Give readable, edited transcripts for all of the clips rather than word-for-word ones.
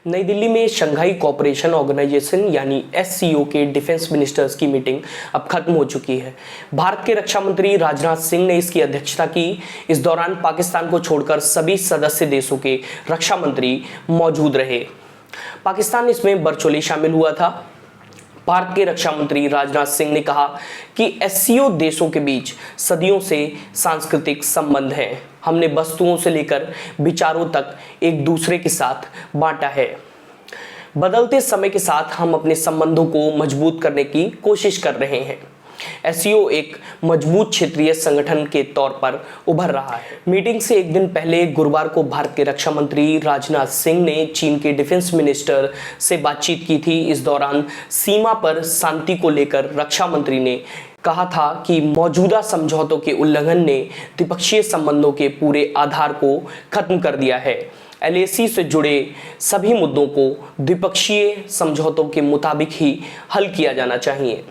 नई दिल्ली में Shanghai cooperation organisation यानी एससीओ के डिफेंस मिनिस्टर्स की मीटिंग अब खत्म हो चुकी है। भारत के रक्षा मंत्री राजनाथ सिंह ने इसकी अध्यक्षता की। इस दौरान पाकिस्तान को छोड़कर सभी सदस्य देशों के रक्षा मंत्री मौजूद रहे। पाकिस्तान इसमें वर्चुअली शामिल हुआ था। भारत के रक्षा मंत्री राजनाथ सिंह ने कहा कि एससीओ देशों के बीच सदियों से सांस्कृतिक संबंध हैं। हमने वस्तुओं से लेकर विचारों तक एक दूसरे के साथ बांटा है। बदलते समय के साथ हम अपने संबंधों को मजबूत करने की कोशिश कर रहे हैं। एससीओ एक मजबूत क्षेत्रीय संगठन के तौर पर उभर रहा है। मीटिंग से एक दिन पहले गुरुवार को भारत के रक्षा मंत्री राजनाथ सिंह ने चीन के डिफेंस मिनिस्टर से बातचीत की थी। इस दौरान सीमा पर शांति को लेकर रक्षा मंत्री ने कहा था कि मौजूदा समझौतों के उल्लंघन ने द्विपक्षीय संबंधों के पूरे आधार को खत्म कर दिया है। एलएसी से जुड़े सभी मुद्दों को द्विपक्षीय समझौतों के मुताबिक ही हल किया जाना चाहिए।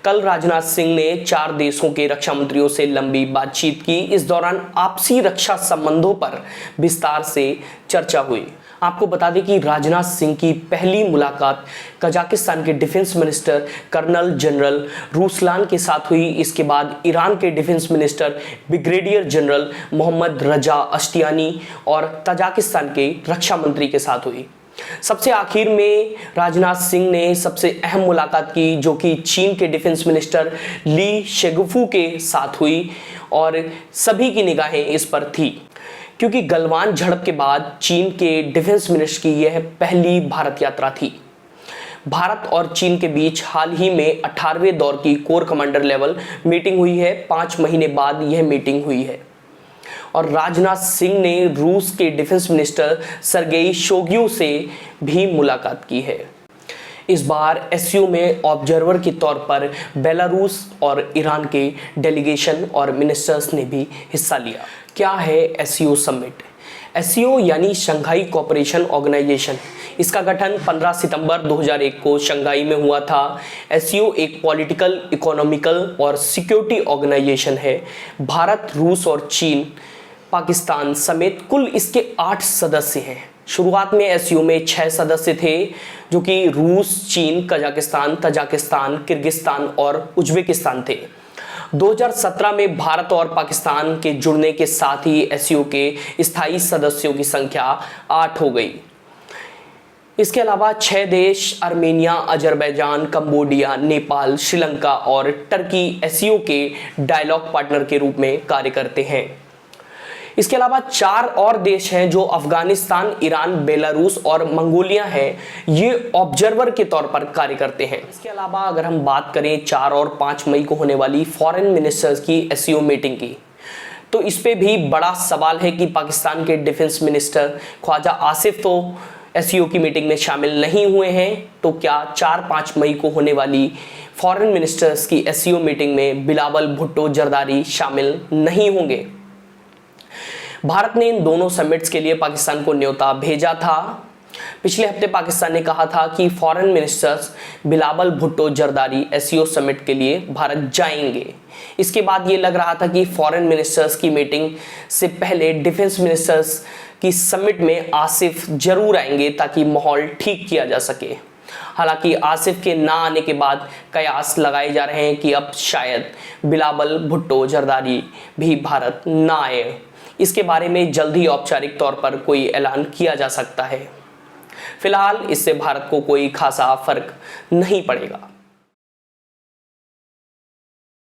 कल राजनाथ सिंह ने 4 देशों के रक्षा मंत्रियों से लंबी बातचीत की। इस दौरान आपसी रक्षा संबंधों पर विस्तार से चर्चा हुई। आपको बता दें कि राजनाथ सिंह की पहली मुलाकात कजाकिस्तान के defence minister colonel general Ruslan के साथ हुई। इसके बाद ईरान के defence minister brigadier general Mohammad Reza Ashtiani और तजाकिस्तान के रक्षा मंत्री के साथ हुई। सबसे आखिर में राजनाथ सिंह ने सबसे अहम मुलाकात की, जो कि चीन के डिफेंस मिनिस्टर ली शेगुफू के साथ हुई और सभी की निगाहें इस पर थी, क्योंकि गलवान झड़प के बाद चीन के डिफेंस मिनिस्टर की यह पहली भारत यात्रा थी। भारत और चीन के बीच हाल ही में 18वें दौर की कोर कमांडर लेवल मीटिंग हुई है। 5 महीने बाद यह मीटिंग हुई है और राजनाथ सिंह ने रूस के डिफेंस मिनिस्टर सर्गेई शोइगु से भी मुलाकात की है। इस बार एससीओ में ऑब्जर्वर के तौर पर बेलारूस और ईरान के डेलीगेशन और मिनिस्टर्स ने भी हिस्सा लिया। क्या है एससीओ समिट? एससीओ यानी शंघाई कोऑपरेशन ऑर्गेनाइजेशन, इसका गठन 15 सितंबर 2001 को शंघाई में हुआ था। एससीओ एक पॉलिटिकल, इकोनॉमिकल और सिक्योरिटी ऑर्गेनाइजेशन है। भारत, रूस और चीन, पाकिस्तान समेत कुल इसके 8 सदस्य हैं। शुरुआत में एससीओ में 6 सदस्य थे, जो कि रूस, चीन, कजाकिस्तान, तजाकिस्तान, किर्गिस्तान और उज्बेकिस्तान थे। 2017 में भारत और पाकिस्तान के जुड़ने के साथ ही एससीओ के स्थायी सदस्यों की संख्या 8 हो गई। इसके अलावा 6 देश Armenia, Azerbaijan, Cambodia, Nepal, Sri Lanka और टर्की एससीओ के डायलॉग पार्टनर के रूप में कार्य करते हैं। इसके अलावा 4 और देश हैं जो अफगानिस्तान, ईरान, बेलारूस और मंगोलिया हैं। ये ऑब्जर्वर के तौर पर कार्य करते हैं। इसके अलावा अगर हम बात करें 4 और 5 मई को होने वाली फॉरेन मिनिस्टर्स की एससीओ मीटिंग की, तो इस पे भी बड़ा सवाल है कि पाकिस्तान के डिफेंस मिनिस्टर ख्वाजा आसिफ तो एससीओ की मीटिंग में शामिल नहीं हुए हैं, तो क्या 4-5 मई को होने वाली फॉरेन मिनिस्टर्स की एससीओ मीटिंग में बिलावल भुट्टो जरदारी शामिल नहीं होंगे? भारत ने इन दोनों समिट्स के लिए पाकिस्तान को न्योता भेजा था। पिछले हफ्ते पाकिस्तान ने कहा था कि foreign ministers Bilawal Bhutto Zardari SCO summit के लिए भारत जाएंगे। इसके बाद ये लग रहा था कि फॉरेन मिनिस्टर्स की मीटिंग से पहले डिफेंस मिनिस्टर्स की समिट में आसिफ जरूर आएंगे, ताकि माहौल ठीक किया जा सके। हालांकि आसिफ के ना आने के बाद कयास लगाए जा रहे हैं कि अब शायद बिलावल भुट्टो जरदारी भी भारत ना आए। इसके बारे में जल्द ही औपचारिक तौर पर कोई ऐलान किया जा सकता है। फिलहाल इससे भारत को कोई खासा फर्क नहीं पड़ेगा।